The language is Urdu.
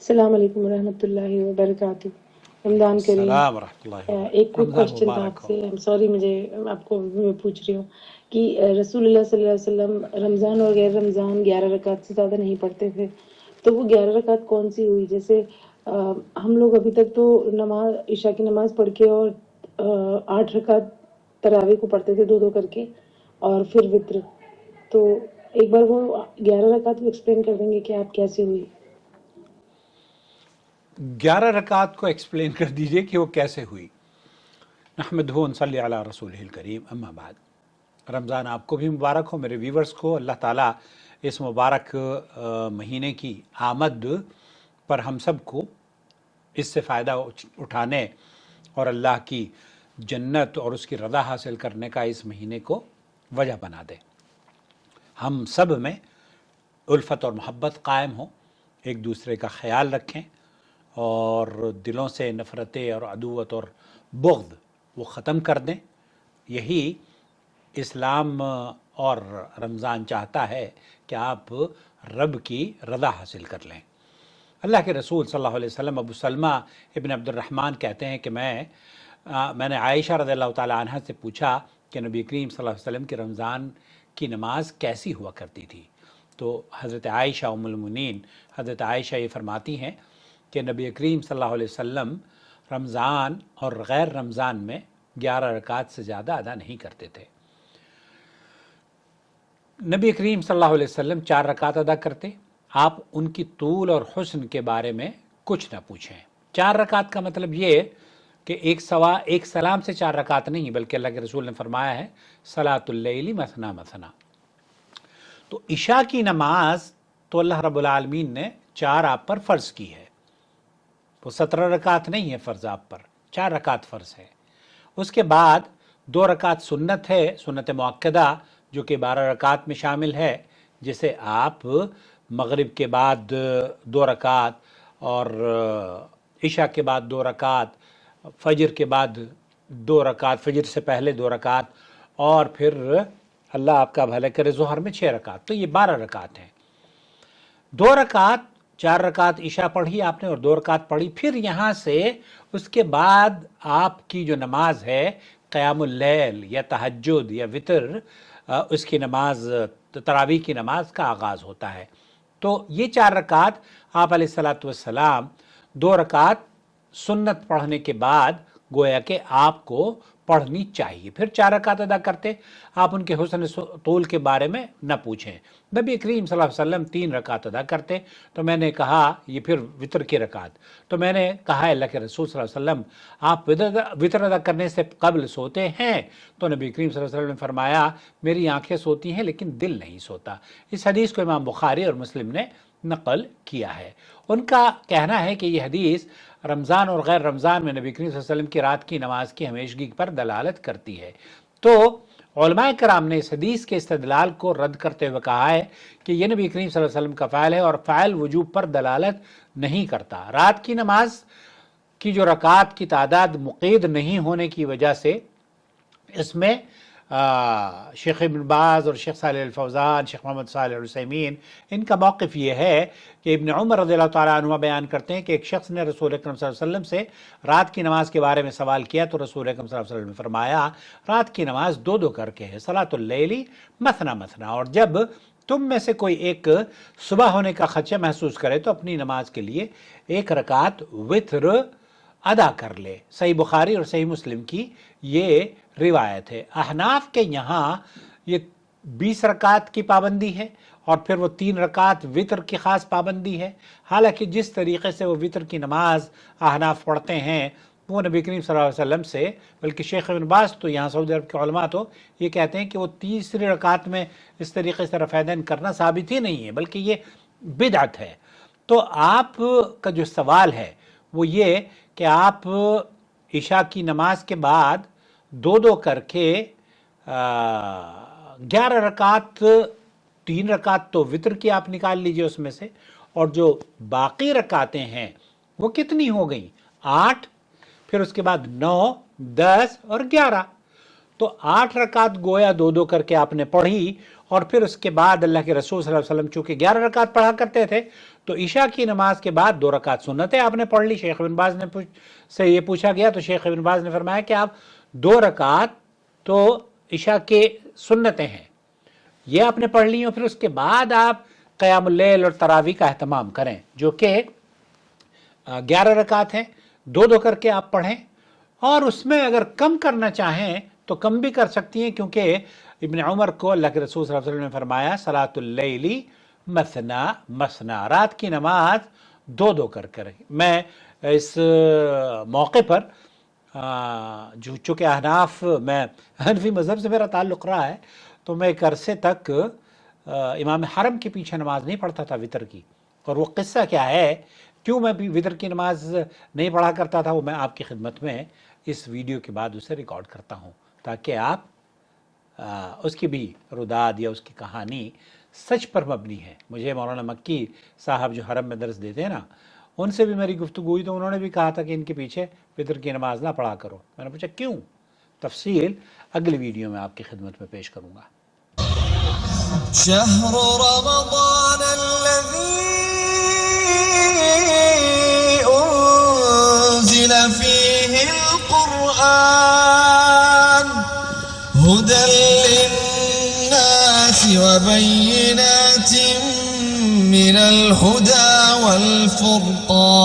السلام علیکم ورحمۃ اللہ وبرکاتہ۔ رمضان کریم۔ السلام ورحمۃ اللہ ایک وبرکاتہ۔ کوئک رمضان کوشچن تھا مبارک آپ ہو۔ سے، سوری مجھے آپ کو میں پوچھ رہی ہوں کہ رسول اللہ صلی اللہ علیہ وسلم رمضان اور غیر رمضان 11 رکعت سے زیادہ نہیں پڑھتے تھے، تو وہ 11 رکعت کون سی ہوئی؟ جیسے ہم لوگ ابھی تک تو نماز عشاء کی نماز پڑھ کے اور 8 رکعت تراویح کو پڑھتے تھے 2 کر کے، اور پھر وطر۔ تو ایک بار وہ 11 رکعت کو ایکسپلین کر دیں گے کہ آپ کیسے ہوئی؟ 11 رکعت کو ایکسپلین کر دیجئے کہ وہ کیسے ہوئی۔ نحمدہ و نصلی علی رسولہ الکریم، اما بعد۔ رمضان آپ کو بھی مبارک ہو، میرے ویورز کو۔ اللہ تعالیٰ اس مبارک مہینے کی آمد پر ہم سب کو اس سے فائدہ اٹھانے اور اللہ کی جنت اور اس کی رضا حاصل کرنے کا اس مہینے کو وجہ بنا دے۔ ہم سب میں الفت اور محبت قائم ہو، ایک دوسرے کا خیال رکھیں اور دلوں سے نفرتیں اور عدوت اور بغض وہ ختم کر دیں۔ یہی اسلام اور رمضان چاہتا ہے کہ آپ رب کی رضا حاصل کر لیں۔ اللہ کے رسول صلی اللہ علیہ وسلم ابو سلمہ ابن عبد الرحمن کہتے ہیں کہ میں نے عائشہ رضی اللہ تعالی عنہ سے پوچھا کہ نبی کریم صلی اللہ علیہ وسلم کی رمضان کی نماز کیسی ہوا کرتی تھی، تو حضرت عائشہ ام المؤمنین حضرت عائشہ یہ فرماتی ہیں کہ نبی کریم صلی اللہ علیہ وسلم رمضان اور غیر رمضان میں 11 رکعت سے زیادہ ادا نہیں کرتے تھے۔ نبی کریم صلی اللہ علیہ وسلم 4 رکعت ادا کرتے۔ آپ ان کی طول اور حسن کے بارے میں کچھ نہ پوچھیں۔ 4 رکعت کا مطلب یہ کہ ایک سلام سے 4 رکعت نہیں، بلکہ اللہ کے رسول نے فرمایا ہے صلاۃ اللیل مثنا مثنا۔ تو عشاء کی نماز تو اللہ رب العالمین نے 4 آپ پر فرض کی ہے، وہ 17 رکعت نہیں ہے فرض آپ پر، 4 رکعت فرض ہے۔ اس کے بعد 2 رکعت سنت ہے، سنت مؤکدہ، جو کہ 12 رکعت میں شامل ہے، جسے آپ مغرب کے بعد 2 رکعت اور عشاء کے بعد 2 رکعت، فجر کے بعد 2 رکعت، فجر سے پہلے 2 رکعت، اور پھر اللہ آپ کا بھلا کرے ظہر میں 6 رکعت، تو یہ 12 رکعت ہیں۔ 2 رکعت، 4 رکعت عشاء پڑھی آپ نے اور 2 رکعت پڑھی، پھر یہاں سے اس کے بعد آپ کی جو نماز ہے قیام اللیل یا تہجد یا وتر، اس کی نماز تراویح کی نماز کا آغاز ہوتا ہے۔ تو یہ 4 رکعت آپ علیہ الصلاۃ والسلام 2 رکعت سنت پڑھنے کے بعد گویا کہ آپ کو پڑھنی چاہیے، پھر 4 رکعت ادا کرتے۔ آپ ان کے حسن طول کے بارے میں نہ پوچھیں۔ نبی کریم صلی اللہ علیہ وسلم 3 رکعت ادا کرتے، تو میں نے کہا یہ پھر وطر کی رکعت، تو میں نے کہا اللہ کے رسول صلی اللہ علیہ وسلم آپ وطر ادا کرنے سے قبل سوتے ہیں؟ تو نبی کریم صلی اللہ علیہ وسلم نے فرمایا میری آنکھیں سوتی ہیں لیکن دل نہیں سوتا۔ اس حدیث کو امام بخاری اور مسلم نے نقل کیا ہے۔ ان کا کہنا ہے کہ یہ حدیث رمضان اور غیر رمضان میں نبی کریم صلی اللہ علیہ وسلم کی رات کی نماز کی ہمیشگی پر دلالت کرتی ہے۔ تو علماء کرام نے اس حدیث کے استدلال کو رد کرتے ہوئے کہا ہے کہ یہ نبی کریم صلی اللہ علیہ وسلم کا فعل ہے اور فعل وجوب پر دلالت نہیں کرتا۔ رات کی نماز کی جو رکعات کی تعداد مقید نہیں ہونے کی وجہ سے اس میں شیخ ابن باز اور شیخ صالح الفوزان، شیخ محمد صالح العثیمین، ان کا موقف یہ ہے کہ ابن عمر رضی اللہ تعالیٰ عنہ بیان کرتے ہیں کہ ایک شخص نے رسول اکرم صلی اللہ علیہ وسلم سے رات کی نماز کے بارے میں سوال کیا، تو رسول اکرم صلی اللہ علیہ وسلم نے فرمایا رات کی نماز 2 کر کے ہے، صلاۃ اللیل مثنا مثنا، اور جب تم میں سے کوئی ایک صبح ہونے کا خدشہ محسوس کرے تو اپنی نماز کے لیے 1 رکعت وتر ادا کر لے۔ صحیح بخاری اور صحیح مسلم کی یہ روایت ہے۔ احناف کے یہاں یہ 20 رکعت کی پابندی ہے اور پھر وہ 3 رکعت وتر کی خاص پابندی ہے۔ حالانکہ جس طریقے سے وہ وتر کی نماز احناف پڑھتے ہیں وہ نبی کریم صلی اللہ علیہ وسلم سے، بلکہ شیخ ابن باز تو یہاں سعودی عرب کے علماء تو یہ کہتے ہیں کہ وہ 3 رکعت میں اس طریقے سے رفع یدین کرنا ثابت ہی نہیں ہے، بلکہ یہ بدعت ہے۔ تو آپ کا جو سوال ہے وہ یہ کہ آپ عشاء کی نماز کے بعد 2 کر کے 11 رکعت، 3 رکعت تو وتر کی آپ نکال لیجئے اس میں سے، اور جو باقی رکعتیں ہیں وہ کتنی ہو گئیں؟ 8، پھر اس کے بعد 9، 10 اور 11۔ تو 8 رکعت گویا 2 کر کے آپ نے پڑھی اور پھر اس کے بعد اللہ کے رسول صلی اللہ علیہ وسلم چونکہ 11 رکعت پڑھا کرتے تھے تو عشاء کی نماز کے بعد 2 رکعت سنتیں آپ نے پڑھ لی. شیخ ابن باز نے سے یہ پوچھا گیا تو شیخ ابن باز نے فرمایا کہ آپ 2 رکعت تو عشاء کے سنتیں ہیں یہ آپ نے پڑھ لی اور پھر اس کے بعد آپ قیام اللیل اور تراویح کا اہتمام کریں جو کہ 11 رکعت ہیں 2 کر کے آپ پڑھیں. اور اس میں اگر کم کرنا چاہیں تو کم بھی کر سکتی ہیں کیونکہ ابن عمر کو اللہ کے رسول صلی اللہ علیہ وسلم نے فرمایا صلاۃ اللیل مثنا مثنا، رات کی نماز 2 کر کر. میں اس موقع پر چونکہ احناف میں حنفی مذہب سے میرا تعلق رہا ہے تو میں ایک عرصے تک امام حرم کے پیچھے نماز نہیں پڑھتا تھا وطر کی. اور وہ قصہ کیا ہے کیوں میں بھی وطر کی نماز نہیں پڑھا کرتا تھا وہ میں آپ کی خدمت میں اس ویڈیو کے بعد اسے ریکارڈ کرتا ہوں تاکہ آپ اس کی بھی رداد یا اس کی کہانی سچ پر مبنی ہے. مجھے مولانا مکی صاحب جو حرم میں درس دیتے ہیں نا ان سے بھی میری گفتگو ہوئی تو انہوں نے بھی کہا تھا کہ ان کے پیچھے وطر کی نماز نہ پڑھا کرو. میں نے پوچھا کیوں؟ تفصیل اگلی ویڈیو میں آپ کی خدمت میں پیش کروں گا. شهر رمضان الذي أنزل فيه القرآن هدى للناس وبينات من الهدى والفرقان